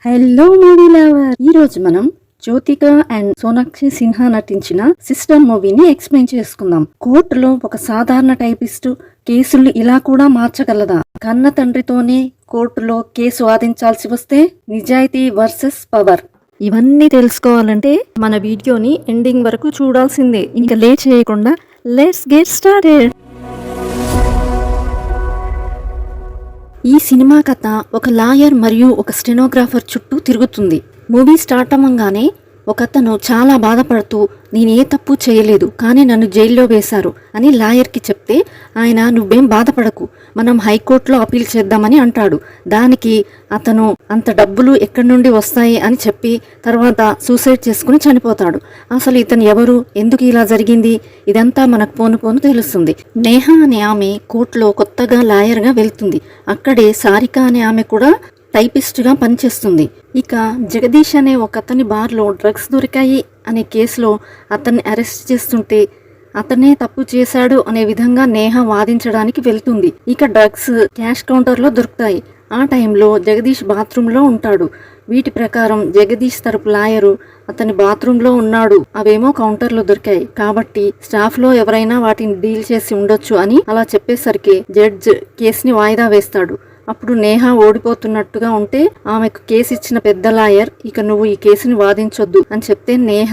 Hello movie lover, ఈ రోజు మనం జ్యోతిక అండ్ సోనాక్షి సిన్హా నటించిన సిస్టర్ మూవీని ఎక్స్ప్లెయిన్ చేసుకుందాం. కోర్టులో ఒక సాధారణ టైపిస్టు కేసులు ఇలా కూడా మార్చగలదా? కన్న తండ్రితోనే కోర్టులో కేసు వాదించాల్సి వస్తే నిజాయితీ వర్సెస్ పవర్. ఇవన్నీ తెలుసుకోవాలంటే మన వీడియోని ఎండింగ్ వరకు చూడాల్సిందే. ఇంకా లేట్ చేయకుండా లెట్స్ గెట్ స్టార్టెడ్. ఈ సినిమా కథ ఒక లాయర్ మరియు ఒక స్టెనోగ్రాఫర్ చుట్టూ తిరుగుతుంది. మూవీ స్టార్ట్ అవ్వగానే ఒకతను చాలా బాధపడుతూ నేను ఏ తప్పు చేయలేదు కానీ నన్ను జైల్లో వేశారు అని లాయర్కి చెప్తే ఆయన నువ్వేం బాధపడకు, మనం హైకోర్టులో అపీల్ చేద్దామని అంటాడు. దానికి అతను అంత డబ్బులు ఎక్కడి నుండి వస్తాయి అని చెప్పి తర్వాత సూసైడ్ చేసుకుని చనిపోతాడు. అసలు ఇతను ఎవరు, ఎందుకు ఇలా జరిగింది, ఇదంతా మనకు పోను తెలుస్తుంది. నేహ అనే ఆమె కోర్టులో కొత్తగా లాయర్గా వెళ్తుంది. అక్కడే సారిక అనే ఆమె కూడా టైపిస్ట్గా పనిచేస్తుంది. ఇక జగదీష్ అనే ఒక అతని బార్లో డ్రగ్స్ దొరికాయి అనే కేసులో అతన్ని అరెస్ట్ చేస్తుంటే అతనే తప్పు చేశాడు అనే విధంగా నేహ వాదించడానికి వెళ్తుంది. ఇక డ్రగ్స్ క్యాష్ కౌంటర్లో దొరుకుతాయి. ఆ టైంలో జగదీష్ బాత్రూంలో ఉంటాడు. వీటి ప్రకారం జగదీష్ తరపు లాయరు అతని బాత్రూంలో ఉన్నాడు, అవేమో కౌంటర్లో దొరికాయి కాబట్టి స్టాఫ్లో ఎవరైనా వాటిని డీల్ చేసి ఉండొచ్చు అని అలా చెప్పేసరికి జడ్జ్ కేసుని వాయిదా వేస్తాడు. అప్పుడు నేహ ఓడిపోతున్నట్టుగా ఉంటే ఆమెకు కేసు ఇచ్చిన పెద్ద లాయర్ ఇక నువ్వు ఈ కేసుని వాదించొద్దు అని చెప్తే నేహ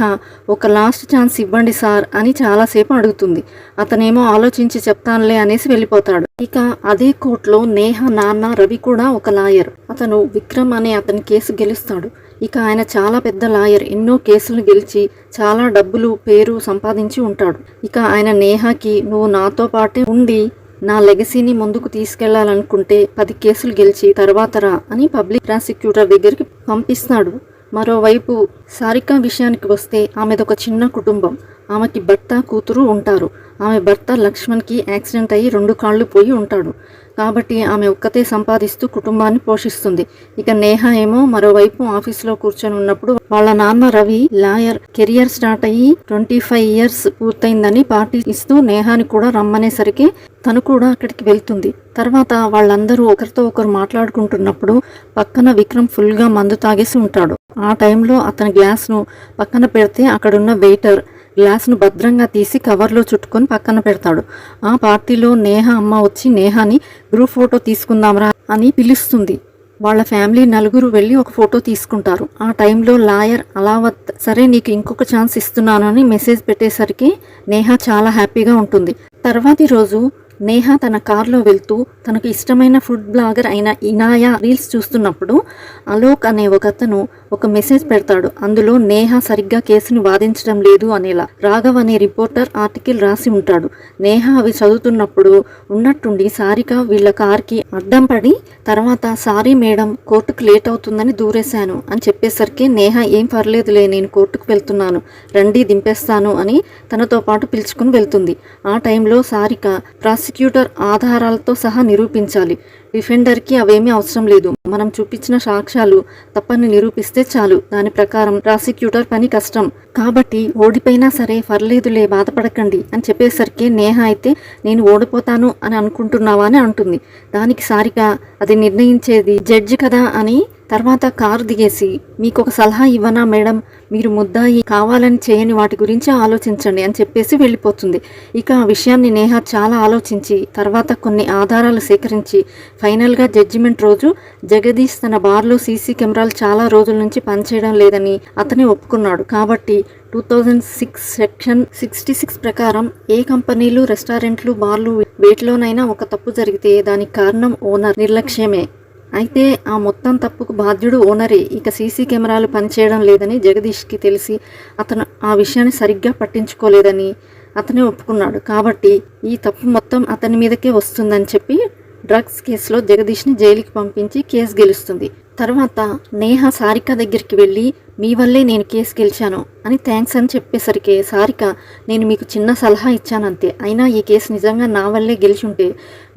ఒక లాస్ట్ ఛాన్స్ ఇవ్వండి సార్ అని చాలాసేపు అడుగుతుంది. అతనేమో ఆలోచించి చెప్తానులే అనేసి వెళ్ళిపోతాడు. ఇక అదే కోర్టులో నేహ నాన్న రవి కూడా ఒక లాయర్. అతను విక్రమ్ అనే అతని కేసు గెలుస్తాడు. ఇక ఆయన చాలా పెద్ద లాయర్, ఎన్నో కేసులు గెలిచి చాలా డబ్బులు పేరు సంపాదించి ఉంటాడు. ఇక ఆయన నేహకి నువ్వు నాతో పాటే ఉండి నా లెగసీని ముందుకు తీసుకెళ్లాలనుకుంటే 10 కేసులు గెలిచి తర్వాత రా అని పబ్లిక్ ప్రాసిక్యూటర్ దగ్గరికి పంపిస్తాడు. మరోవైపు సారిక విషయానికి వస్తే ఆమెదొక చిన్న కుటుంబం. ఆమెకి భర్త కూతురు ఉంటారు. ఆమె భర్త లక్ష్మణ్కి యాక్సిడెంట్ అయ్యి 2 కాళ్ళు పోయి ఉంటాడు. కాబట్టి ఆమె ఒక్కతే సంపాదిస్తూ కుటుంబాన్ని పోషిస్తుంది. ఇక నేహ ఏమో మరోవైపు ఆఫీస్లో కూర్చొని ఉన్నప్పుడు వాళ్ళ నాన్న రవి లాయర్ కెరియర్ స్టార్ట్ అయ్యి 25 ఇయర్స్ పూర్తయిందని పార్టీ ఇస్తూ నేహాని కూడా రమ్మనేసరికి తను కూడా అక్కడికి వెళ్తుంది. తర్వాత వాళ్ళందరూ ఒకరితో ఒకరు మాట్లాడుకుంటున్నప్పుడు పక్కన విక్రమ్ ఫుల్గా మందు తాగేసి ఉంటాడు. ఆ టైంలో అతని గ్లాస్ను పక్కన పెడితే అక్కడున్న వెయిటర్ గ్లాస్ను భద్రంగా తీసి కవర్లో చుట్టుకొని పక్కన పెడతాడు. ఆ పార్టీలో నేహ అమ్మ వచ్చి నేహాని గ్రూప్ ఫోటో తీసుకుందాంరా అని పిలుస్తుంది. వాళ్ళ ఫ్యామిలీ నలుగురు వెళ్ళి ఒక ఫోటో తీసుకుంటారు. ఆ టైంలో లాయర్ అలావత్ సరే నీకు ఇంకొక ఛాన్స్ ఇస్తున్నాను అని మెసేజ్ పెట్టేసరికి నేహ చాలా హ్యాపీగా ఉంటుంది. తర్వాతి రోజు నేహ తన కార్లో వెళ్తూ తనకు ఇష్టమైన ఫుడ్ బ్లాగర్ అయిన ఇనాయా రీల్స్ చూస్తున్నప్పుడు అలోక్ అనే ఒకతను ఒక మెసేజ్ పెడతాడు. అందులో నేహ సరిగ్గా కేసుని వాదించడం లేదు అనేలా రాఘవ్ అనే రిపోర్టర్ ఆర్టికల్ రాసి ఉంటాడు. నేహ అవి చదువుతున్నప్పుడు ఉన్నట్టుండి సారిక వీళ్ళ కార్కి అడ్డం పడి తర్వాత సారీ మేడం కోర్టుకు లేట్ అవుతుందని దూరేశాను అని చెప్పేసరికి నేహ ఏం పర్లేదులే నేను కోర్టుకు వెళ్తున్నాను రండి దింపేస్తాను అని తనతో పాటు పిలుచుకుని వెళ్తుంది. ఆ టైంలో సారిక ప్రాసిక్యూటర్ ఆధారాలతో సహా నిరూపించాలి. డిఫెండర్కి అవేమీ అవసరం లేదు, మనం చూపించిన సాక్ష్యాలు తప్పని నిరూపిస్తే చాలు. దాని ప్రకారం ప్రాసిక్యూటర్ పని కష్టం కాబట్టి ఓడిపోయినా సరే పర్లేదులే బాధపడకండి అని చెప్పేసరికి నేహ అయితే నేను ఓడిపోతాను అని అనుకుంటున్నావా అని అంటుంది. దానికి సారిక అది నిర్ణయించేది జడ్జి కదా అని తర్వాత కారు దిగేసి మీకు ఒక సలహా ఇవ్వనా మేడం, మీరు ముద్దాయి కావాలని చేయని వాటి గురించి ఆలోచించండి అని చెప్పేసి వెళ్ళిపోతుంది. ఇక ఆ విషయాన్ని నేహ చాలా ఆలోచించి తర్వాత కొన్ని ఆధారాలు సేకరించి ఫైనల్గా జడ్జిమెంట్ రోజు జగదీష్ తన బార్లో సీసీ కెమెరాలు చాలా రోజుల నుంచి పనిచేయడం లేదని అతనే ఒప్పుకున్నాడు. కాబట్టి 2006 సెక్షన్ 66 ప్రకారం ఏ కంపెనీలు రెస్టారెంట్లు బార్లు వేటిలోనైనా ఒక తప్పు జరిగితే దానికి కారణం ఓనర్ నిర్లక్ష్యమే. అయితే ఆ మొత్తం తప్పుకు బాధ్యుడు ఓనరే. ఇక సీసీ కెమెరాలు పనిచేయడం లేదని జగదీష్కి తెలిసి అతను ఆ విషయాన్ని సరిగ్గా పట్టించుకోలేదని అతనే ఒప్పుకున్నాడు. కాబట్టి ఈ తప్పు మొత్తం అతని మీదకే వస్తుందని చెప్పి డ్రగ్స్ కేసులో జగదీష్ని జైలుకి పంపించి కేసు గెలుస్తుంది. తర్వాత నేహ సారిక దగ్గరికి వెళ్ళి మీ వల్లే నేను కేసు గెలిచాను, అని థ్యాంక్స్ అని చెప్పేసరికి సారిక, నేను మీకు చిన్న సలహా ఇచ్చానంతే, అయినా ఈ కేసు నిజంగా నా వల్లే గెలిచుంటే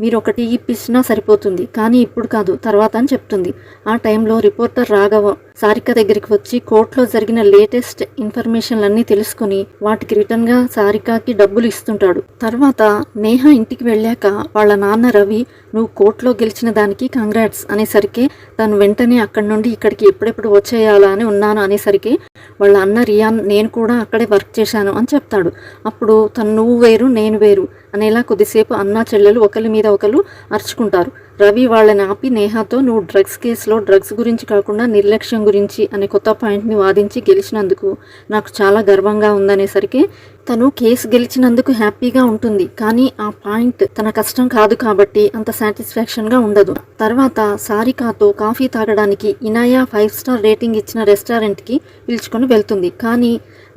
మీరు ఒకటి ఇప్పించినా సరిపోతుంది, కానీ ఇప్పుడు కాదు తర్వాత అని చెప్తుంది. ఆ టైంలో రిపోర్టర్ రాఘవ సారిక దగ్గరికి వచ్చి కోర్టులో జరిగిన లేటెస్ట్ ఇన్ఫర్మేషన్లన్నీ తెలుసుకుని వాటికి రిటర్న్గా సారికకి డబ్బులు ఇస్తుంటాడు. తర్వాత నేహ ఇంటికి వెళ్ళాక వాళ్ళ నాన్న రవి, నువ్వు కోర్టులో గెలిచిన దానికి కంగ్రాట్స్ అనేసరికి తను వెంటనే అక్కడి నుండి ఇక్కడికి ఎప్పుడెప్పుడు వచ్చేయాలా అని ఉన్నాను అనేసరికి వాళ్ళ అన్న రియాన్, నేను కూడా అక్కడే వర్క్ చేశాను అని చెప్తాడు. అప్పుడు తను నువ్వు వేరు నేను వేరు అనేలా కొద్దిసేపు అన్నా చెల్లెలు ఒకరి మీద ఒకరు అరుచుకుంటారు. రవి వాళ్ళని ఆపి నేహాతో, నువ్వు డ్రగ్స్ కేసులో డ్రగ్స్ గురించి కాకుండా నిర్లక్ష్యం గురించి అనే కొత్త పాయింట్ని వాదించి గెలిచినందుకు నాకు చాలా గర్వంగా ఉందనేసరికి తను కేసు గెలిచినందుకు హ్యాపీగా ఉంటుంది, కానీ ఆ పాయింట్ తన కష్టం కాదు కాబట్టి అంత సాటిస్ఫాక్షన్గా ఉండదు. తర్వాత సారికాతో కాఫీ తాగడానికి ఇనాయా 5 స్టార్ రేటింగ్ ఇచ్చిన రెస్టారెంట్కి పిలుచుకొని వెళ్తుంది. కానీ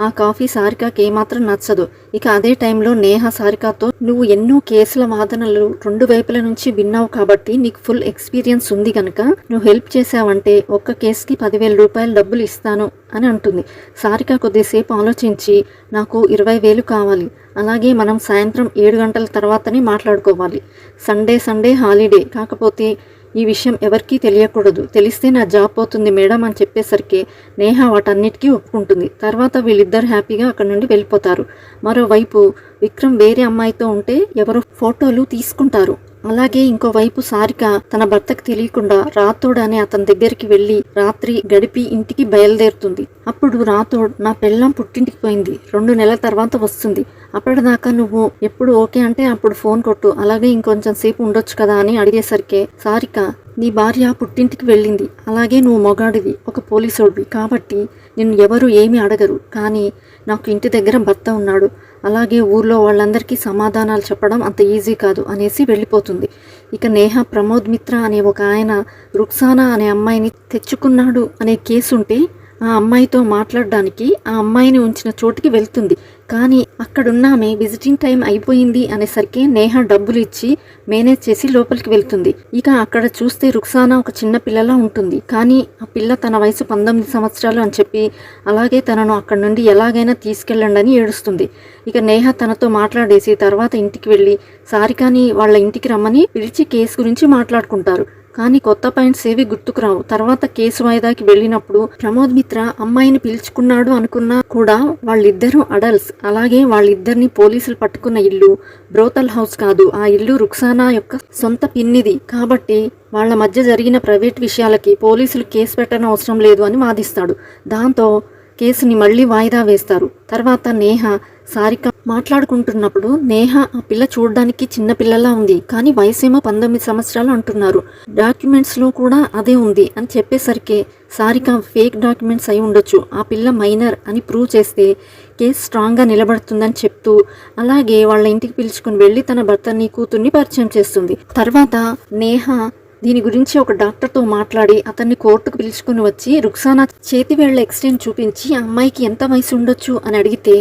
ఆ కాఫీ సారికాకి ఏమాత్రం నచ్చదు. ఇక అదే టైంలో నేహ సారికాతో, నువ్వు ఎన్నో కేసుల వాదనలు 2 వైపుల నుంచి విన్నావు కాబట్టి నీకు ఫుల్ ఎక్స్పీరియన్స్ ఉంది కనుక నువ్వు హెల్ప్ చేసావంటే ఒక్క కేసుకి 10,000 రూపాయలు డబ్బులు ఇస్తాను అని అంటుంది. సారిక కొద్దిసేపు ఆలోచించి, నాకు 20,000 కావాలి, అలాగే మనం సాయంత్రం 7 గంటల తర్వాతనే మాట్లాడుకోవాలి, సండే హాలిడే, కాకపోతే ఈ విషయం ఎవరికీ తెలియకూడదు, తెలిస్తే నా జాబ్ పోతుంది మేడం అని చెప్పేసరికి నేహ వాటన్నిటికీ ఒప్పుకుంటుంది. తర్వాత వీళ్ళిద్దరు హ్యాపీగా అక్కడి నుండి వెళ్ళిపోతారు. మరోవైపు విక్రమ్ వేరే అమ్మాయితో ఉంటే ఎవరో ఫోటోలు తీసుకుంటారు. అలాగే ఇంకోవైపు సారిక తన భర్తకు తెలియకుండా రాథోడ్ అనే అతని దగ్గరికి వెళ్ళి రాత్రి గడిపి ఇంటికి బయలుదేరుతుంది. అప్పుడు రాథోడ్, నా పెళ్ళాం పుట్టింటికి పోయింది, 2 నెలల తర్వాత వస్తుంది, అప్పటిదాకా నువ్వు ఎప్పుడు ఓకే అంటే అప్పుడు ఫోన్ కొట్టు, అలాగే ఇంకొంచెం సేపు ఉండొచ్చు కదా అని అడిగేసరికి సారిక, నీ భార్య పుట్టింటికి వెళ్ళింది, అలాగే నువ్వు మొగాడివి, ఒక పోలీసోడివి, కాబట్టి నిన్ను ఎవరు ఏమీ అడగరు, కానీ నాకు ఇంటి దగ్గర భర్త ఉన్నాడు, అలాగే ఊర్లో వాళ్ళందరికీ సమాధానాలు చెప్పడం అంత ఈజీ కాదు అనేసి వెళ్ళిపోతుంది. ఇక నేహ ప్రమోద్ మిత్ర అనే ఒక ఆయన రుక్సానా అనే అమ్మాయిని తెచ్చుకున్నాడు అనే కేసు ఉంటే ఆ అమ్మాయితో మాట్లాడడానికి ఆ అమ్మాయిని ఉంచిన చోటుకి వెళ్తుంది. కానీ అక్కడున్న ఆమె విజిటింగ్ టైం అయిపోయింది అనేసరికి నేహ డబ్బులు ఇచ్చి మేనేజ్ చేసి లోపలికి వెళ్తుంది. ఇక అక్కడ చూస్తే రుక్సానా ఒక చిన్న పిల్లలా ఉంటుంది, కానీ ఆ పిల్ల తన వయసు 19 సంవత్సరాలు అని చెప్పి అలాగే తనను అక్కడి నుండి ఎలాగైనా తీసుకెళ్ళండి అని ఏడుస్తుంది. ఇక నేహ తనతో మాట్లాడేసి తర్వాత ఇంటికి వెళ్ళి సారికాని వాళ్ళ ఇంటికి రమ్మని పిలిచి కేసు గురించి మాట్లాడుకుంటారు. కానీ కొత్త పాయింట్స్ ఏవి గుర్తుకురావు. తర్వాత కేసు వాయిదాకి వెళ్ళినప్పుడు ప్రమోద్ మిత్ర అమ్మాయిని పిలుచుకున్నాడు అనుకున్నా కూడా వాళ్ళిద్దరూ అడల్ట్స్, అలాగే వాళ్ళిద్దరిని పోలీసులు పట్టుకున్న ఇల్లు బ్రోతల్ హౌస్ కాదు, ఆ ఇల్లు రుక్సానా యొక్క సొంత పిన్నిది, కాబట్టి వాళ్ళ మధ్య జరిగిన ప్రైవేట్ విషయాలకి పోలీసులు కేసు పెట్టడం అవసరం లేదు అని వాదిస్తాడు. దాంతో కేసుని మళ్ళీ వాయిదా వేస్తారు. తర్వాత నేహ సారిక మాట్లాడుకుంటున్నప్పుడు నేహ ఆ పిల్ల చూడడానికి చిన్న పిల్లలా ఉంది, కానీ వయసేమో 19 సంవత్సరాలు అంటున్నారు, డాక్యుమెంట్స్లో కూడా అదే ఉంది అని చెప్పేసరికి సారిక ఫేక్ డాక్యుమెంట్స్ అయి ఉండొచ్చు, ఆ పిల్ల మైనర్ అని ప్రూవ్ చేస్తే కేసు స్ట్రాంగ్గా నిలబడుతుందని చెప్తూ అలాగే వాళ్ళ ఇంటికి పిలుచుకుని వెళ్ళి తన భర్తని కూతుర్ని పరిచయం చేస్తుంది. తర్వాత నేహ దీని గురించి ఒక డాక్టర్తో మాట్లాడి అతన్ని కోర్టుకు పిలుచుకుని వచ్చి రుక్సానా చేతివేళ్ల ఎక్స్టెంట్ చూపించి ఆ అమ్మాయికి ఎంత వయసు ఉండొచ్చు అని అడిగితే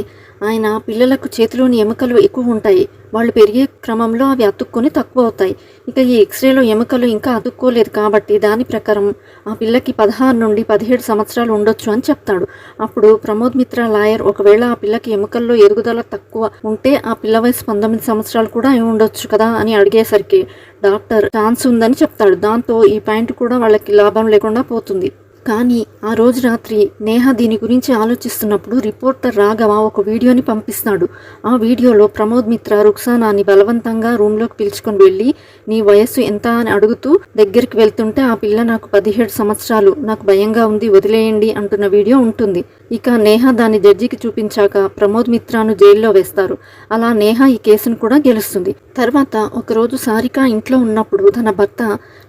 ఆయన, పిల్లలకు చేతిలోని ఎముకలు ఎక్కువ ఉంటాయి, వాళ్ళు పెరిగే క్రమంలో అవి అతుక్కొని తక్కువ అవుతాయి, ఇక ఈ ఎక్స్రేలో ఎముకలు ఇంకా అతుక్కోలేదు కాబట్టి దాని ప్రకారం ఆ పిల్లకి 16 నుండి 17 సంవత్సరాలు ఉండొచ్చు అని చెప్తాడు. అప్పుడు ప్రమోద్ మిత్ర లాయర్, ఒకవేళ ఆ పిల్లకి ఎముకల్లో ఎదుగుదల తక్కువ ఉంటే ఆ పిల్ల వయసు 19 సంవత్సరాలు కూడా అయి ఉండొచ్చు కదా అని అడిగేసరికి డాక్టర్ ఛాన్స్ ఉందని చెప్తాడు. దాంతో ఈ పాయింట్ కూడా వాళ్ళకి లాభం లేకుండా పోతుంది. కానీ ఆ రోజు రాత్రి నేహ దీని గురించి ఆలోచిస్తున్నప్పుడు రిపోర్టర్ రాఘవ ఒక వీడియోని పంపిస్తాడు. ఆ వీడియోలో ప్రమోద్ మిత్ర రుక్సానాని బలవంతంగా రూమ్లోకి పిలుచుకొని వెళ్ళి నీ వయస్సు ఎంత అని అడుగుతూ దగ్గరికి వెళ్తుంటే ఆ పిల్ల నాకు 17 సంవత్సరాలు, నాకు భయంగా ఉంది, వదిలేయండి అంటున్న వీడియో ఉంటుంది. ఇక నేహ దాన్ని జడ్జికి చూపించాక ప్రమోద్ మిత్రాను జైల్లో వేస్తారు. అలా నేహ ఈ కేసును కూడా గెలుస్తుంది. తర్వాత ఒకరోజు సారిక ఇంట్లో ఉన్నప్పుడు తన భర్త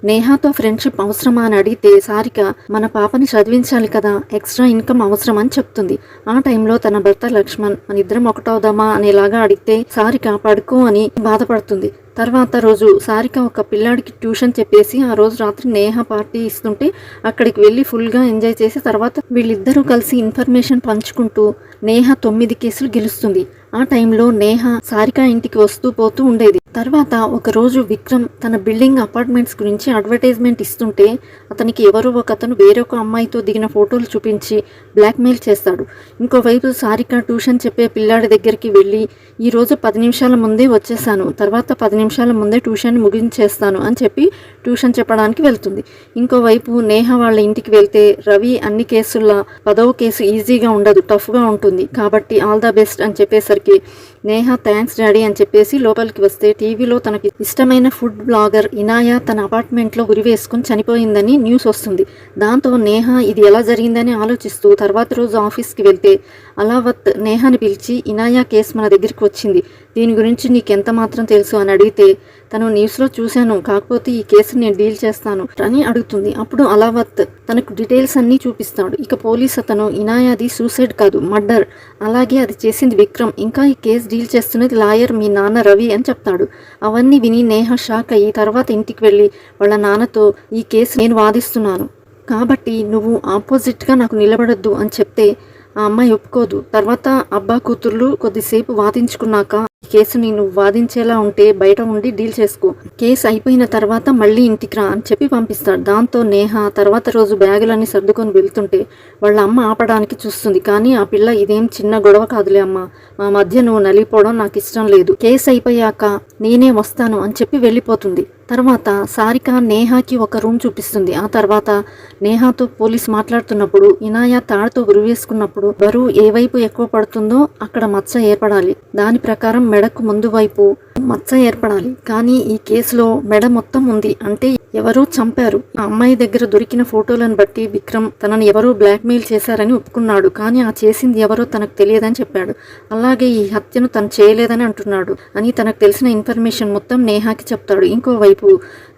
నేహాతో ఫ్రెండ్షిప్ అవసరమా అని అడిగితే సారిక, మన పాపని చదివించాలి కదా, ఎక్స్ట్రా ఇన్కమ్ అవసరం అని చెప్తుంది. ఆ టైంలో తన భర్త లక్ష్మణ్, మన ఇద్దరం ఒకటవుదామా అనేలాగా అడిగితే సారిక పడుకో అని బాధపడుతుంది. తర్వాత రోజు సారిక ఒక పిల్లాడికి ట్యూషన్ చెప్పేసి ఆ రోజు రాత్రి నేహ పార్టీ ఇస్తుంటే అక్కడికి వెళ్ళి ఫుల్గా ఎంజాయ్ చేసి తర్వాత వీళ్ళిద్దరూ కలిసి ఇన్ఫర్మేషన్ పంచుకుంటూ నేహ 9 కేసులు గెలుస్తుంది. ఆ టైంలో నేహ సారిక ఇంటికి వస్తూ పోతూ ఉండేది. తర్వాత ఒకరోజు విక్రమ్ తన బిల్డింగ్ అపార్ట్మెంట్స్ గురించి అడ్వర్టైజ్మెంట్ ఇస్తుంటే అతనికి ఎవరో ఒకతను వేరొక అమ్మాయితో దిగిన ఫోటోలు చూపించి బ్లాక్మెయిల్ చేస్తాడు. ఇంకోవైపు సారిక ట్యూషన్ చెప్పే పిల్లాడి దగ్గరికి వెళ్ళి ఈరోజు 10 నిమిషాల ముందే వచ్చేసాను, తర్వాత 10 నిమిషాల ముందే ట్యూషన్ ముగించేస్తాను అని చెప్పి ట్యూషన్ చెప్పడానికి వెళ్తుంది. ఇంకోవైపు నేహ వాళ్ళ ఇంటికి వెళ్తే రవి అన్ని కేసుల్లో 10వ కేసు ఈజీగా ఉండదు, టఫ్గా ఉంటుంది, కాబట్టి ఆల్ ద బెస్ట్ అని చెప్పేసరికి నేహ థ్యాంక్స్ డాడీ అని చెప్పేసి లోపలికి వస్తే టీవీలో తనకి ఇష్టమైన ఫుడ్ బ్లాగర్ ఇనాయ తన అపార్ట్మెంట్లో ఉరివేసుకుని చనిపోయిందని న్యూస్ వస్తుంది. దాంతో నేహ ఇది ఎలా జరిగిందని ఆలోచిస్తూ తర్వాత రోజు ఆఫీస్కి వెళ్తే అలావత్ నేహాని పిలిచి ఇనాయ కేసు మన దగ్గరికి వచ్చింది, దీని గురించి నీకెంత మాత్రం తెలుసు అని అడిగితే తను న్యూస్లో చూశాను, కాకపోతే ఈ కేసు నేను డీల్ చేస్తాను అని అడుగుతుంది. అప్పుడు అలావత్ తనకు డీటెయిల్స్ అన్నీ చూపిస్తాడు. ఇక పోలీస్ అతను ఇనాయాది సూసైడ్ కాదు మర్డర్, అలాగే అది చేసింది విక్రమ్, ఇంకా ఈ కేసు డీల్ చేస్తున్నది లాయర్ మీ నాన్న రవి అని చెప్తాడు. అవన్నీ విని నేహ షాక్ అయ్యి తర్వాత ఇంటికి వెళ్ళి వాళ్ళ నాన్నతో ఈ కేసు నేను వాదిస్తున్నాను కాబట్టి నువ్వు ఆపోజిట్గా నాకు నిలబడొద్దు అని చెప్తే ఆ అమ్మాయి ఒప్పుకోదు. తర్వాత అబ్బా కూతుర్లు కొద్దిసేపు వాదించుకున్నాక కేసుని నువ్వు వాదించేలా ఉంటే బయట ఉండి డీల్ చేసుకో, కేసు అయిపోయిన తర్వాత మళ్ళీ ఇంటికి రా అని చెప్పి పంపిస్తాడు. దాంతో నేహ తర్వాత రోజు బ్యాగులన్నీ సర్దుకొని వెళ్తుంటే వాళ్ళ అమ్మ ఆపడానికి చూస్తుంది. కానీ ఆ పిల్ల ఇదేం చిన్న గొడవ కాదులే అమ్మ, మా మధ్య నువ్వు నలిగిపోవడం నాకు ఇష్టం లేదు, కేసు అయిపోయాక నేనే వస్తాను అని చెప్పి వెళ్ళిపోతుంది. తర్వాత సారిక నేహాకి ఒక రూమ్ చూపిస్తుంది. ఆ తర్వాత నేహాతో పోలీస్ మాట్లాడుతున్నప్పుడు ఇనాయ తాడుతో ఉరివేసుకున్నప్పుడు బరువు ఏ వైపు ఎక్కువ పడుతుందో అక్కడ మచ్చ ఏర్పడాలి, దాని ప్రకారం మెడకు ముందు వైపు మచ్చ ఏర్పడాలి. కానీ ఈ కేసులో మెడ మొత్తం ఉంది, అంటే ఎవరో చంపారు. ఆ అమ్మాయి దగ్గర దొరికిన ఫోటోలను బట్టి విక్రమ్ తనని ఎవరో బ్లాక్మెయిల్ చేశారని ఒప్పుకున్నాడు, కానీ ఆ చేసింది ఎవరో తనకు తెలియదని చెప్పాడు. అలాగే ఈ హత్యను తను చేయలేదని అంటున్నాడు అని తనకు తెలిసిన ఇన్ఫర్మేషన్ మొత్తం నేహాకి చెప్తాడు. ఇంకోవైపు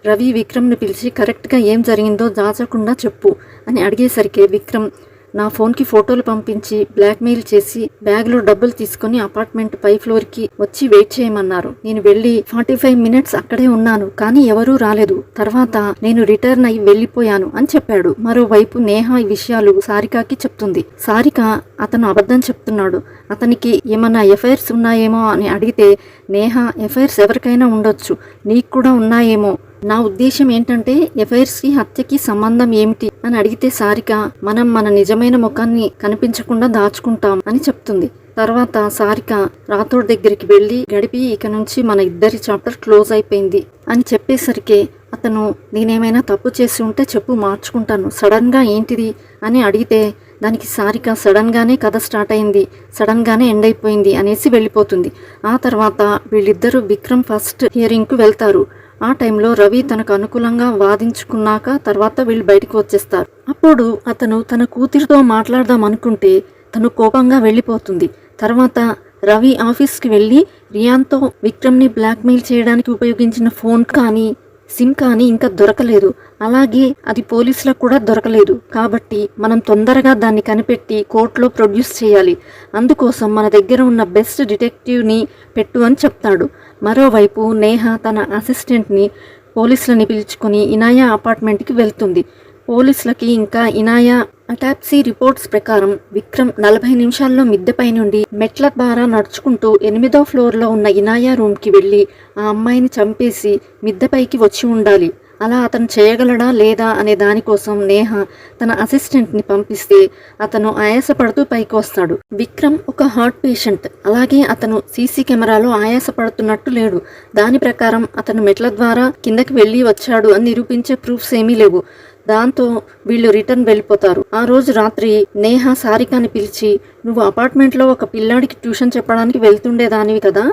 రవి విక్రమ్ని పిలిచి కరెక్ట్గా ఏం జరిగిందో దాచకుండా చెప్పు అని అడిగేసరికి విక్రమ్ నా ఫోన్కి ఫోటోలు పంపించి బ్లాక్మెయిల్ చేసి బ్యాగ్లో డబ్బులు తీసుకుని అపార్ట్మెంట్ పై ఫ్లోర్కి వచ్చి వెయిట్ చేయమన్నారు. నేను వెళ్ళి 45 మినిట్స్ అక్కడే ఉన్నాను, కానీ ఎవరూ రాలేదు. తర్వాత నేను రిటర్న్ అయి వెళ్ళిపోయాను అని చెప్పాడు. మరోవైపు నేహ ఈ విషయాలు సారికకి చెప్తుంది. సారిక అతను అబద్ధం చెప్తున్నాడు, అతనికి ఏమన్నా ఎఫైర్స్ ఉన్నాయేమో అని అడిగితే నేహ ఎఫైర్స్ ఎవరికైనా ఉండొచ్చు, నీకు కూడా ఉన్నాయేమో, నా ఉద్దేశం ఏంటంటే ఎఫైర్స్కి హత్యకి సంబంధం ఏమిటి అని అడిగితే సారిక మనం మన నిజమైన ముఖాన్ని కనిపించకుండా దాచుకుంటాం అని చెప్తుంది. తర్వాత సారిక రాథోడ్ దగ్గరికి వెళ్ళి గడిపి ఇక నుంచి మన ఇద్దరి చాప్టర్ క్లోజ్ అయిపోయింది అని చెప్పేసరికి అతను నేనేమైనా తప్పు చేసి ఉంటే చెప్పు మార్చుకుంటాను, సడన్గా ఏంటిది అని అడిగితే దానికి సారిక సడన్గానే కథ స్టార్ట్ అయింది, సడన్గానే ఎండ్ అయిపోయింది అనేసి వెళ్ళిపోతుంది. ఆ తర్వాత వీళ్ళిద్దరూ విక్రమ్ ఫస్ట్ హియరింగ్కు వెళ్తారు. ఆ టైంలో రవి తనకు అనుకూలంగా వాదించుకున్నాక తర్వాత వీళ్ళు బయటకు వచ్చేస్తారు. అప్పుడు అతను తన కూతురితో మాట్లాడదాం అనుకుంటే తను కోపంగా వెళ్ళిపోతుంది. తర్వాత రవి ఆఫీస్కి వెళ్ళి రియాన్తో విక్రమ్ని బ్లాక్మెయిల్ చేయడానికి ఉపయోగించిన ఫోన్ కానీ సిమ్ కానీ ఇంకా దొరకలేదు, అలాగే అది పోలీసులకు కూడా దొరకలేదు. కాబట్టి మనం తొందరగా దాన్ని కనిపెట్టి కోర్టులో ప్రొడ్యూస్ చేయాలి, అందుకోసం మన దగ్గర ఉన్న బెస్ట్ డిటెక్టివ్ని పెట్టు అని చెప్తాడు. మరోవైపు నేహ తన అసిస్టెంట్ని పోలీసులని పిలుచుకొని ఇనాయ అపార్ట్మెంట్కి వెళ్తుంది. పోలీసులకి ఇంకా ఇనాయ అటాప్సీ రిపోర్ట్స్ ప్రకారం విక్రమ్ 40 నిమిషాల్లో మిద్దెపై నుండి మెట్ల ద్వారా నడుచుకుంటూ 8వ ఫ్లోర్లో ఉన్న ఇనాయ రూమ్కి వెళ్ళి ఆ అమ్మాయిని చంపేసి మిద్దెపైకి వచ్చి ఉండాలి. అలా అతను చేయగలడా లేదా అనే దానికోసం నేహ తన అసిస్టెంట్ని పంపిస్తే అతను ఆయాసపడుతూ పైకి వస్తాడు. విక్రమ్ ఒక హార్ట్ పేషెంట్, అలాగే అతను సీసీ కెమెరాలో ఆయాసపడుతున్నట్టు లేడు. దాని ప్రకారం అతను మెట్ల ద్వారా కిందకి వెళ్ళి వచ్చాడు అని నిరూపించే ప్రూఫ్స్ ఏమీ లేవు. దాంతో వీళ్ళు రిటర్న్ వెళ్ళిపోతారు. ఆ రోజు రాత్రి నేహ సారికాని పిలిచి నువ్వు అపార్ట్మెంట్లో ఒక పిల్లాడికి ట్యూషన్ చెప్పడానికి వెళ్తుండేదానివి కదా,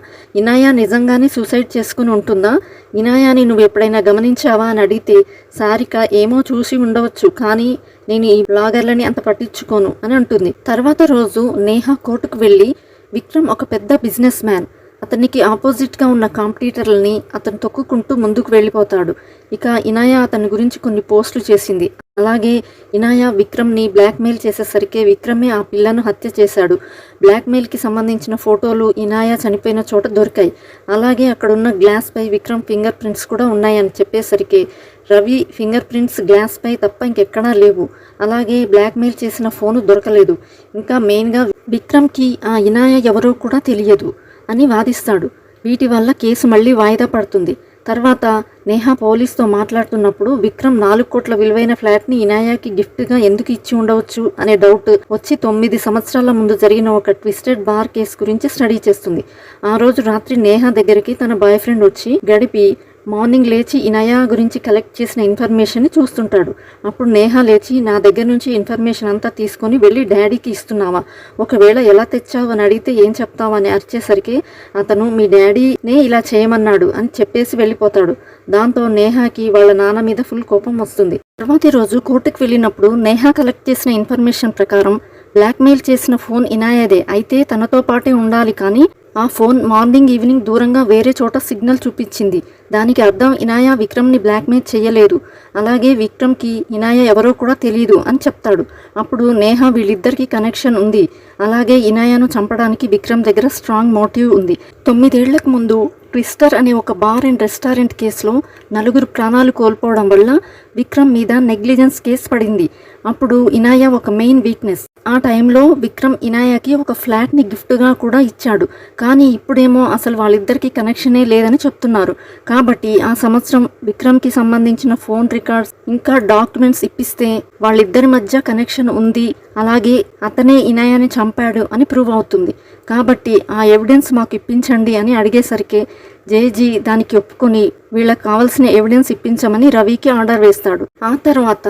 ఇనాయా నిజంగానే సూసైడ్ చేసుకుని ఉంటుందా, ఇనాయాని నువ్వు ఎప్పుడైనా గమనించావా అని అడిగితే సారిక ఏమో చూసి ఉండవచ్చు, కానీ నేను ఈ బ్లాగర్లని అంత పట్టించుకోను అని అంటుంది. తర్వాత రోజు నేహ కోర్టుకు వెళ్ళి విక్రమ్ ఒక పెద్ద బిజినెస్ మ్యాన్, అతనికి ఆపోజిట్గా ఉన్న కాంపిటీటర్లని అతను తొక్కుకుంటూ ముందుకు వెళ్ళిపోతాడు. ఇక ఇనాయ అతని గురించి కొన్ని పోస్టులు చేసింది. అలాగే ఇనాయ విక్రమ్ని బ్లాక్మెయిల్ చేసేసరికి విక్రమే ఆ పిల్లను హత్య చేశాడు. బ్లాక్మెయిల్కి సంబంధించిన ఫోటోలు ఇనాయ చనిపోయిన చోట దొరికాయి. అలాగే అక్కడున్న గ్లాస్పై విక్రమ్ ఫింగర్ ప్రింట్స్ కూడా ఉన్నాయని చెప్పేసరికి రవి ఫింగర్ ప్రింట్స్ గ్లాస్పై తప్ప ఇంకెక్కడా లేవు. అలాగే బ్లాక్మెయిల్ చేసిన ఫోను దొరకలేదు. ఇంకా మెయిన్గా విక్రమ్కి ఆ ఇనాయ ఎవరో కూడా తెలియదు అని వాదిస్తాడు. వీటి వల్ల కేసు మళ్ళీ వాయిదా పడుతుంది. తర్వాత నేహా పోలీస్తో మాట్లాడుతున్నప్పుడు విక్రమ్ 4 కోట్ల విలువైన ఫ్లాట్ని ఇనాయాకి గిఫ్ట్గా ఎందుకు ఇచ్చి ఉండవచ్చు అనే డౌట్ వచ్చి 9 సంవత్సరాల ముందు జరిగిన ఒక ట్విస్టెడ్ బార్ కేసు గురించి స్టడీ చేస్తుంది. ఆ రోజు రాత్రి నేహా దగ్గరికి తన బాయ్ ఫ్రెండ్ వచ్చి గడిపి మార్నింగ్ లేచి ఇనాయా గురించి కలెక్ట్ చేసిన ఇన్ఫర్మేషన్ని చూస్తుంటాడు. అప్పుడు నేహా లేచి, నా దగ్గర నుంచి ఇన్ఫర్మేషన్ అంతా తీసుకొని వెళ్ళి డాడీకి ఇస్తున్నావా, ఒకవేళ ఎలా తెచ్చావు అని అడిగితే ఏం చెప్తావు అని అరిచేసరికి అతను మీ డాడీనే ఇలా చేయమన్నాడు అని చెప్పేసి వెళ్ళిపోతాడు. దాంతో నేహాకి వాళ్ళ నాన్న మీద ఫుల్ కోపం వస్తుంది. తర్వాతి రోజు కోర్టుకు వెళ్ళినప్పుడు నేహా కలెక్ట్ చేసిన ఇన్ఫర్మేషన్ ప్రకారం బ్లాక్మెయిల్ చేసిన ఫోన్ ఇనాయాదే, అయితే తనతో పాటే ఉండాలి. కానీ ఆ ఫోన్ మార్నింగ్ ఈవినింగ్ దూరంగా వేరే చోట సిగ్నల్ చూపించింది. దానికి అర్థం ఇనాయా విక్రమ్ని బ్లాక్మెయిల్ చేయలేదు. అలాగే విక్రమ్కి ఇనాయా ఎవరో కూడా తెలియదు అని చెప్తాడు. అప్పుడు నేహా వీళ్ళిద్దరికీ కనెక్షన్ ఉంది, అలాగే ఇనాయాను చంపడానికి విక్రమ్ దగ్గర స్ట్రాంగ్ మోటివ్ ఉంది. 9 ఏళ్లకు ముందు ట్విస్టర్ అనే ఒక బార్ అండ్ రెస్టారెంట్ కేసులో 4 ప్రాణాలు కోల్పోవడం వల్ల విక్రమ్ మీద నెగ్లిజెన్స్ కేసు పడింది. అప్పుడు ఇనాయా ఒక మెయిన్ వీక్నెస్. ఆ టైంలో విక్రమ్ ఇనాయాకి ఒక ఫ్లాట్ని గిఫ్ట్గా కూడా ఇచ్చాడు. కానీ ఇప్పుడేమో అసలు వాళ్ళిద్దరికీ కనెక్షనే లేదని చెప్తున్నారు. కాబట్టి ఆ సంవత్సరం విక్రమ్కి సంబంధించిన ఫోన్ రికార్డ్స్ ఇంకా డాక్యుమెంట్స్ ఇప్పిస్తే వాళ్ళిద్దరి మధ్య కనెక్షన్ ఉంది, అలాగే అతనే ఇనాయాని చంపాడు అని ప్రూవ్ అవుతుంది. కాబట్టి ఆ ఎవిడెన్స్ మాకు ఇప్పించండి అని అడిగేసరికి జేజీ దానికి ఒప్పుకొని వీళ్ళకి కావాల్సిన ఎవిడెన్స్ ఇప్పించమని రవికి ఆర్డర్ వేస్తాడు. ఆ తర్వాత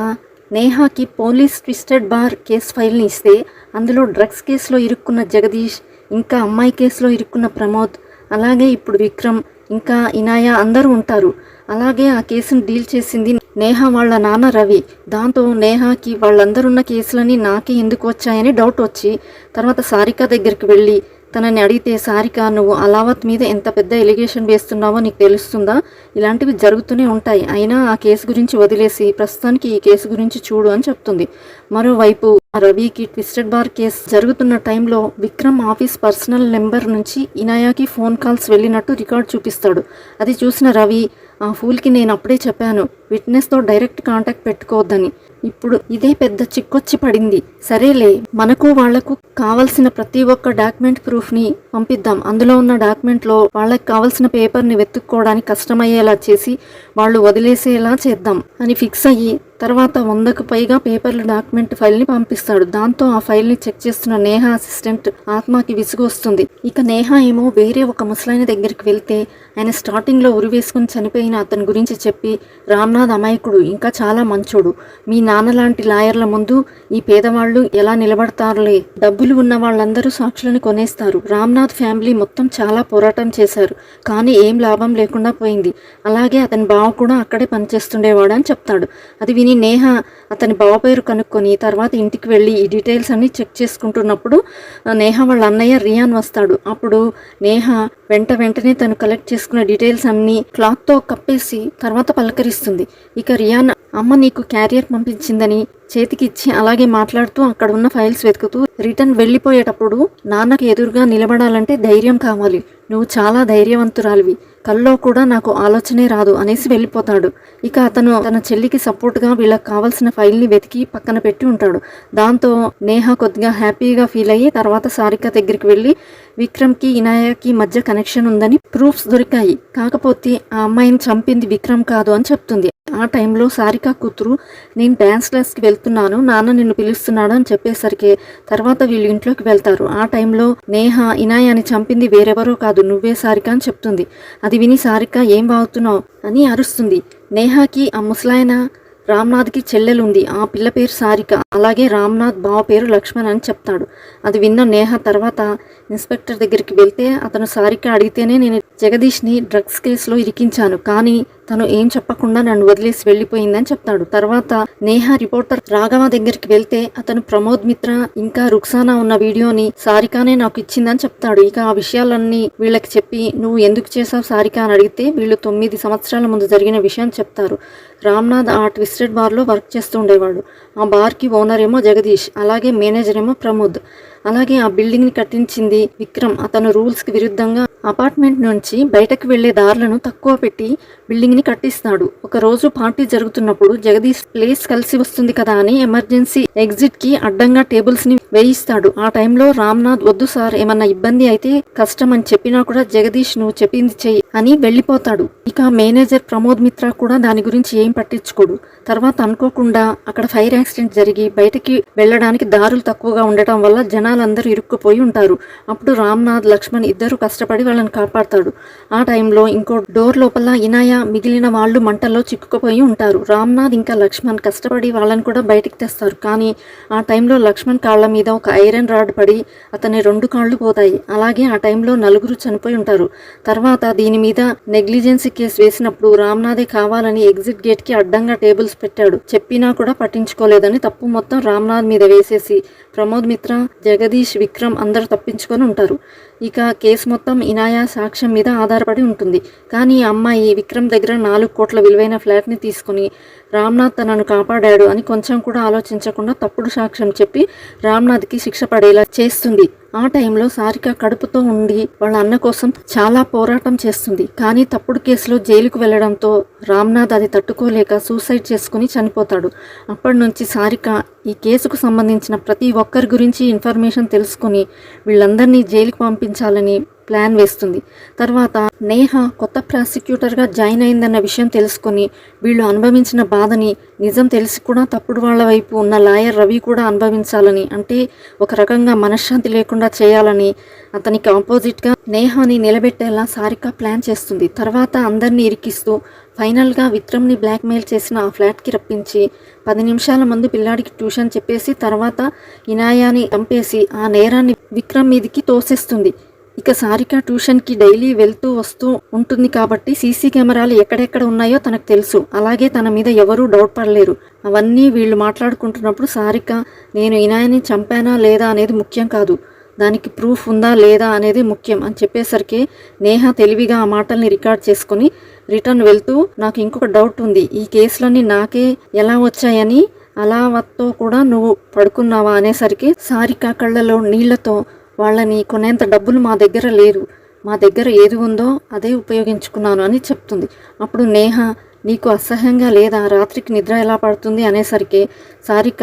నేహాకి పోలీస్ ట్విస్టెడ్ బార్ కేస్ ఫైల్ని ఇస్తే అందులో డ్రగ్స్ కేసులో ఇరుక్కున్న జగదీష్, ఇంకా అమ్మాయి కేసులో ఇరుక్కున్న ప్రమోద్, అలాగే ఇప్పుడు విక్రమ్, ఇంకా ఇనాయా అందరూ ఉంటారు. అలాగే ఆ కేసును డీల్ చేసింది నేహా వాళ్ళ నాన్న రవి. దాంతో నేహాకి వాళ్ళందరున్న కేసులని నాకే ఎందుకు వచ్చాయని డౌట్ వచ్చి తర్వాత సారిక దగ్గరికి వెళ్ళి తనని అడిగితే, సారిక నువ్వు అలావత్ మీద ఎంత పెద్ద ఎలిగేషన్ వేస్తున్నావో నీకు తెలుస్తుందా, ఇలాంటివి జరుగుతూనే ఉంటాయి, అయినా ఆ కేసు గురించి వదిలేసి ప్రస్తుతానికి ఈ కేసు గురించి చూడు అని చెప్తుంది. మరోవైపు రవికి ట్విస్టెడ్ బార్ కేసు జరుగుతున్న టైంలో విక్రమ్ ఆఫీస్ పర్సనల్ నెంబర్ నుంచి ఇనాయాకి ఫోన్ కాల్స్ వెళ్ళినట్టు రికార్డ్ చూపిస్తాడు. అది చూసిన రవి, ఆ ఫూల్కి నేను అప్పుడే చెప్పాను విట్నెస్తో డైరెక్ట్ కాంటాక్ట్ పెట్టుకోవద్దని, ఇప్పుడు ఇదే పెద్ద చిక్కొచ్చి పడింది. సరేలే, మనకు వాళ్లకు కావలసిన ప్రతి ఒక్క డాక్యుమెంట్ ప్రూఫ్ని పంపిద్దాం, అందులో ఉన్న డాక్యుమెంట్లో వాళ్ళకి కావలసిన పేపర్ని వెతుక్కోవడానికి కష్టమయ్యేలా చేసి వాళ్ళు వదిలేసేలా చేద్దాం అని ఫిక్స్ అయ్యి తర్వాత 100కు పైగా పేపర్ల డాక్యుమెంట్ ఫైల్ని పంపిస్తాడు. దాంతో ఆ ఫైల్ని చెక్ చేస్తున్న నేహా అసిస్టెంట్ ఆత్మకి విసుగు వస్తుంది. ఇక నేహా ఏమో వేరే ఒక ముసలాయన దగ్గరికి వెళ్తే ఆయన స్టార్టింగ్లో ఉరివేసుకుని చనిపోయిన అతని గురించి చెప్పి, రామ్నాథ్ అమాయకుడు, ఇంకా చాలా మంచోడు, మీ నాన్న లాంటి లాయర్ల ముందు ఈ పేదవాళ్ళు ఎలా నిలబడతారులే, డబ్బులు ఉన్న వాళ్ళందరూ సాక్షులను కొనేస్తారు, రామ్నాథ్ ఫ్యామిలీ మొత్తం చాలా పోరాటం చేశారు కానీ ఏం లాభం లేకుండా పోయింది, అలాగే అతని బావ కూడా అక్కడే పనిచేస్తుండేవాడు అని చెప్తాడు. అది విని నేహా అతని బావ పేరు కనుక్కొని తర్వాత ఇంటికి వెళ్ళి ఈ డీటెయిల్స్ అన్ని చెక్ చేసుకుంటున్నప్పుడు నేహా వాళ్ళ అన్నయ్య రియాన్ వస్తాడు. అప్పుడు నేహా వెంటనే తను కలెక్ట్ చేసుకున్న డీటెయిల్స్ అన్ని క్లాత్తో కప్పేసి తర్వాత పలకరిస్తుంది. ఇక రియాన్ అమ్మ నీకు క్యారియర్ పంపించిందని చేతికిచ్చి అలాగే మాట్లాడుతూ అక్కడ ఉన్న ఫైల్స్ వెతుకుతూ రిటర్న్ వెళ్ళిపోయేటప్పుడు, నాన్నకి ఎదురుగా నిలబడాలంటే ధైర్యం కావాలి, నువ్వు చాలా ధైర్యవంతురాలివి, కల్లో కూడా నాకు ఆలోచనే రాదు అనేసి వెళ్ళిపోతాడు. ఇక అతను తన చెల్లికి సపోర్ట్గా వీళ్ళకి కావాల్సిన ఫైల్ని వెతికి పక్కన పెట్టి ఉంటాడు. దాంతో నేహా కొద్దిగా హ్యాపీగా ఫీల్ అయ్యి తర్వాత సారిక దగ్గరికి వెళ్ళి విక్రమ్కి ఇనాయాకి మధ్య కనెక్షన్ ఉందని ప్రూఫ్స్ దొరికాయి, కాకపోతే ఆ అమ్మాయిని చంపింది విక్రమ్ కాదు అని చెప్తుంది. ఆ టైంలో సారిక కూతురు, నేను డ్యాన్స్ క్లాస్కి వెళ్తున్నాను, నాన్న నిన్ను పిలుస్తున్నాడు అని చెప్పేసరికి తర్వాత వీళ్ళు ఇంట్లోకి వెళ్తారు. ఆ టైంలో నేహా ఇనాయాని చంపింది వేరెవరో కాదు నువ్వే సారిక అని చెప్తుంది. అది విని సారిక ఏం బాగుతున్నావు అని అరుస్తుంది. నేహాకి ఆ ముసలాయన రామ్నాథ్కి చెల్లెలుంది, ఆ పిల్ల పేరు సారిక, అలాగే రామ్నాథ్ బావ పేరు లక్ష్మణ్ అని చెప్తాడు. అది విన్న నేహ తర్వాత ఇన్స్పెక్టర్ దగ్గరికి వెళ్తే అతను సారిక అడిగితేనే నేను జగదీష్ని డ్రగ్స్ కేసులో ఇరికించాను, కానీ తను ఏం చెప్పకుండా నన్ను వదిలేసి వెళ్ళిపోయిందని చెప్తాడు. తర్వాత నేహ రిపోర్టర్ రాఘవ దగ్గరికి వెళ్తే అతను ప్రమోద్ మిత్ర ఇంకా రుక్సానా ఉన్న వీడియోని సారికానే నాకు ఇచ్చిందని చెప్తాడు. ఇక ఆ విషయాలన్నీ వీళ్ళకి చెప్పి నువ్వు ఎందుకు చేసావు సారిక అని అడిగితే వీళ్ళు 9 సంవత్సరాల ముందు జరిగిన విషయం చెప్తారు. రామ్నాథ్ ఆ ట్విస్టెడ్ బార్లో వర్క్ చేస్తూ ఉండేవాడు. ఆ బార్కి ఓనర్ ఏమో జగదీష్, అలాగే మేనేజర్ ఏమో ప్రమోద్. అలాగే ఆ బిల్డింగ్ని కట్టించింది విక్రమ్. అతను రూల్స్కి విరుద్ధంగా అపార్ట్మెంట్ నుంచి బయటకు వెళ్లే దారులను తక్కువ పెట్టి బిల్డింగ్ని కట్టిస్తాడు. ఒక రోజు పార్టీ జరుగుతున్నప్పుడు జగదీష్ ప్లేస్ కలిసి వస్తుంది కదా అని ఎమర్జెన్సీ ఎగ్జిట్కి అడ్డంగా టేబుల్స్ని వేయిస్తాడు. ఆ టైంలో రామ్నాథ్ వద్దు సార్, ఏమన్నా ఇబ్బంది అయితే కష్టం అని చెప్పినా కూడా జగదీష్ నువ్వు చెప్పింది చెయ్యి అని వెళ్ళిపోతాడు. ఇక మేనేజర్ ప్రమోద్ మిత్రా కూడా దాని గురించి ఏం పట్టించుకోడు. తర్వాత అనుకోకుండా అక్కడ ఫైర్ యాక్సిడెంట్ జరిగి బయటకి వెళ్ళడానికి దారులు తక్కువగా ఉండటం వల్ల జనాలందరూ ఇరుక్కుపోయి ఉంటారు. అప్పుడు రామ్నాథ్, లక్ష్మణ్ ఇద్దరు కష్టపడి వాళ్ళని కాపాడతాడు. ఆ టైంలో ఇంకో డోర్ లోపల ఇనాయ మిగిలిన వాళ్ళు మంటల్లో చిక్కుకుపోయి ఉంటారు. రామ్నాథ్ ఇంకా లక్ష్మణ్ కష్టపడి వాళ్ళని కూడా బయటికి తెస్తారు. కానీ ఆ టైంలో లక్ష్మణ్ కాళ్ళ మీద ఒక ఐరన్ రాడ్ పడి అతని 2 కాళ్ళు పోతాయి. అలాగే ఆ టైంలో 4 చనిపోయి ఉంటారు. తర్వాత దీని మీద నెగ్లిజెన్సీ కేసు వేసినప్పుడు రామ్నాథే కావాలని ఎగ్జిట్ గేట్ కి అడ్డంగా టేబుల్స్ పెట్టాడు. చెప్పినా కూడా పట్టించుకోలేదని తప్పు మొత్తం రామ్నాథ్ మీద వేసేసి ప్రమోద్ మిత్ర, జగదీష్, విక్రమ్ అందరూ తప్పించుకొని ఉంటారు. ఇక కేసు మొత్తం ఇనాయ సాక్ష్యం మీద ఆధారపడి ఉంటుంది. కానీ ఈ అమ్మాయి విక్రమ్ దగ్గర 4 కోట్ల విలువైన ఫ్లాట్ని తీసుకుని రామ్నాథ్ తనను కాపాడాడు అని కొంచెం కూడా ఆలోచించకుండా తప్పుడు సాక్ష్యం చెప్పి రామ్నాథ్కి శిక్ష పడేలా చేస్తుంది. ఆ టైంలో సారిక కడుపుతో ఉండి వాళ్ళ అన్న కోసం చాలా పోరాటం చేస్తుంది. కానీ తప్పుడు కేసులో జైలుకు వెళ్లడంతో రామ్నాథ్ అది తట్టుకోలేక సూసైడ్ చేసుకుని చనిపోతాడు. అప్పటి నుంచి సారిక ఈ కేసుకు సంబంధించిన ప్రతి ఒక్కరి గురించి ఇన్ఫర్మేషన్ తెలుసుకుని వీళ్ళందరినీ జైలుకు పంపించాలని ప్లాన్ వేస్తుంది. తర్వాత నేహ కొత్త ప్రాసిక్యూటర్గా జాయిన్ అయిందన్న విషయం తెలుసుకొని వీళ్ళు అనుభవించిన బాధని నిజం తెలిసి కూడా తప్పుడు వాళ్ళ వైపు ఉన్న లాయర్ రవి కూడా అనుభవించాలని, అంటే ఒక రకంగా మనశ్శాంతి లేకుండా చేయాలని అతనికి ఆపోజిట్గా నేహాని నిలబెట్టేలా సారిక ప్లాన్ చేస్తుంది. తర్వాత అందరినీ ఇరికిస్తూ ఫైనల్గా విక్రమ్ని బ్లాక్మెయిల్ చేసిన ఆ ఫ్లాట్కి రప్పించి 10 నిమిషాల ముందు పిల్లాడికి ట్యూషన్ చెప్పేసి తర్వాత ఇనాయాని చంపేసి ఆ నేరాన్ని విక్రమ్ మీదికి తోసేస్తుంది. ఇక సారిక ట్యూషన్కి డైలీ వెళ్తూ వస్తూ ఉంటుంది కాబట్టి సీసీ కెమెరాలు ఎక్కడెక్కడ ఉన్నాయో తనకు తెలుసు. అలాగే తన మీద ఎవరూ డౌట్ పడలేరు. అవన్నీ వీళ్ళు మాట్లాడుకుంటున్నప్పుడు సారిక, నేను ఇనాయని చంపానా లేదా అనేది ముఖ్యం కాదు, దానికి ప్రూఫ్ ఉందా లేదా అనేది ముఖ్యం అని చెప్పేసరికి నేహ తెలివిగా ఆ మాటల్ని రికార్డ్ చేసుకొని రిటర్న్ వెళ్తూ, నాకు ఇంకొక డౌట్ ఉంది, ఈ కేసులన్నీ నాకే ఎలా వచ్చాయని అలావత్తో కూడా నువ్వు పడుకున్నావా అనేసరికి సారిక కళ్ళలో నీళ్లతో, వాళ్ళని కొనేంత డబ్బులు మా దగ్గర లేరు, మా దగ్గర ఏది ఉందో అదే ఉపయోగించుకున్నాను అని చెప్తుంది. అప్పుడు నేహ, నీకు అసహ్యంగా లేదా, రాత్రికి నిద్ర ఎలా పడుతుంది అనేసరికి సారిక,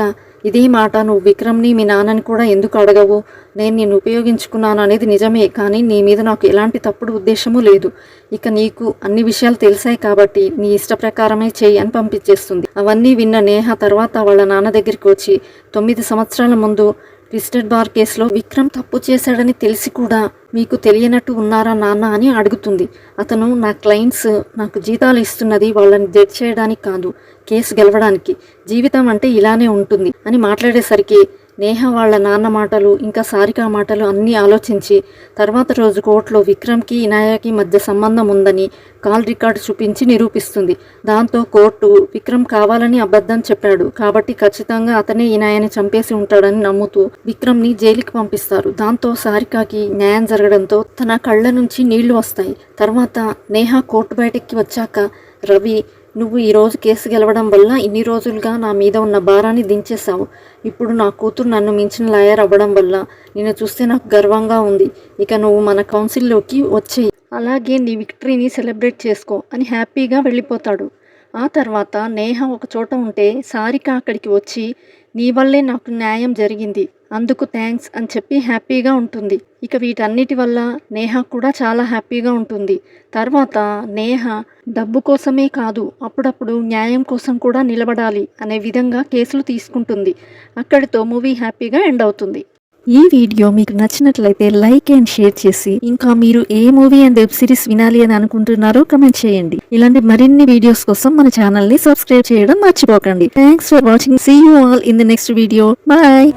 ఇదే మాట నువ్వు విక్రమ్ని మీ నాన్నని కూడా ఎందుకు అడగవు, నేను నిన్ను ఉపయోగించుకున్నాను అనేది నిజమే, కానీ నీ మీద నాకు ఎలాంటి తప్పుడు ఉద్దేశము లేదు, ఇక నీకు అన్ని విషయాలు తెలిసాయి కాబట్టి నీ ఇష్ట ప్రకారమే చెయ్యి అని పంపించేస్తుంది. అవన్నీ విన్న నేహ తర్వాత వాళ్ళ నాన్న దగ్గరికి వచ్చి 9 సంవత్సరాల ముందు ట్విస్టెడ్ బార్ కేసులో విక్రమ్ తప్పు చేశాడని తెలిసి కూడా మీకు తెలియనట్టు ఉన్నారా నాన్న అని అడుగుతుంది. అతను, నా క్లయింట్స్ నాకు జీతాలు ఇస్తున్నది వాళ్ళని జడ్జ్ చేయడానికి కాదు, కేసు గెలవడానికి, జీవితం అంటే ఇలానే ఉంటుంది అని మాట్లాడేసరికి నేహ వాళ్ళ నాన్న మాటలు ఇంకా సారిక మాటలు అన్నీ ఆలోచించి తర్వాత రోజు కోర్టులో విక్రమ్కి ఇనాయకి మధ్య సంబంధం ఉందని కాల్ రికార్డు చూపించి నిరూపిస్తుంది. దాంతో కోర్టు విక్రమ్ కావాలని అబద్ధం చెప్పాడు కాబట్టి ఖచ్చితంగా అతనే ఇనాయని చంపేసి ఉంటాడని నమ్ముతూ విక్రమ్ని జైలుకి పంపిస్తారు. దాంతో సారికకి న్యాయం జరగడంతో తన కళ్ళ నుంచి నీళ్లు వస్తాయి. తర్వాత నేహ కోర్టు బయటకి వచ్చాక, రవి, నువ్వు ఈరోజు కేసు గెలవడం వల్ల ఇన్ని రోజులుగా నా మీద ఉన్న భారాన్ని దించేశావు. ఇప్పుడు నా కూతురు నన్ను మించిన లాయర్ అవ్వడం వల్ల నిన్ను చూస్తే నాకు గర్వంగా ఉంది. ఇక నువ్వు మన కౌన్సిల్లోకి వచ్చేయి, అలాగే నీ విక్టరీని సెలబ్రేట్ చేసుకో అని హ్యాపీగా వెళ్ళిపోతాడు. ఆ తర్వాత నేహ ఒక చోట ఉంటే సారిక అక్కడికి వచ్చి, నీ వల్లే నాకు న్యాయం జరిగింది, అందుకు థ్యాంక్స్ అని చెప్పి హ్యాపీగా ఉంటుంది. ఇక వీటన్నిటి వల్ల నేహ కూడా చాలా హ్యాపీగా ఉంటుంది. తర్వాత నేహ డబ్బు కోసమే కాదు, అప్పుడప్పుడు న్యాయం కోసం కూడా నిలబడాలి అనే విధంగా కేసులు తీసుకుంటుంది. అక్కడితో మూవీ హ్యాపీగా ఎండ్ అవుతుంది. ఈ వీడియో మీకు నచ్చినట్లయితే లైక్ అండ్ షేర్ చేసి, ఇంకా మీరు ఏ మూవీ అండ్ వెబ్ సిరీస్ వినాలి అని అనుకుంటున్నారో కమెంట్ చేయండి. ఇలాంటి మరిన్ని వీడియోస్ కోసం మన ఛానల్ ని సబ్స్క్రైబ్ చేయడం మర్చిపోకండి. Thanks for watching. See you all in the next video. Bye.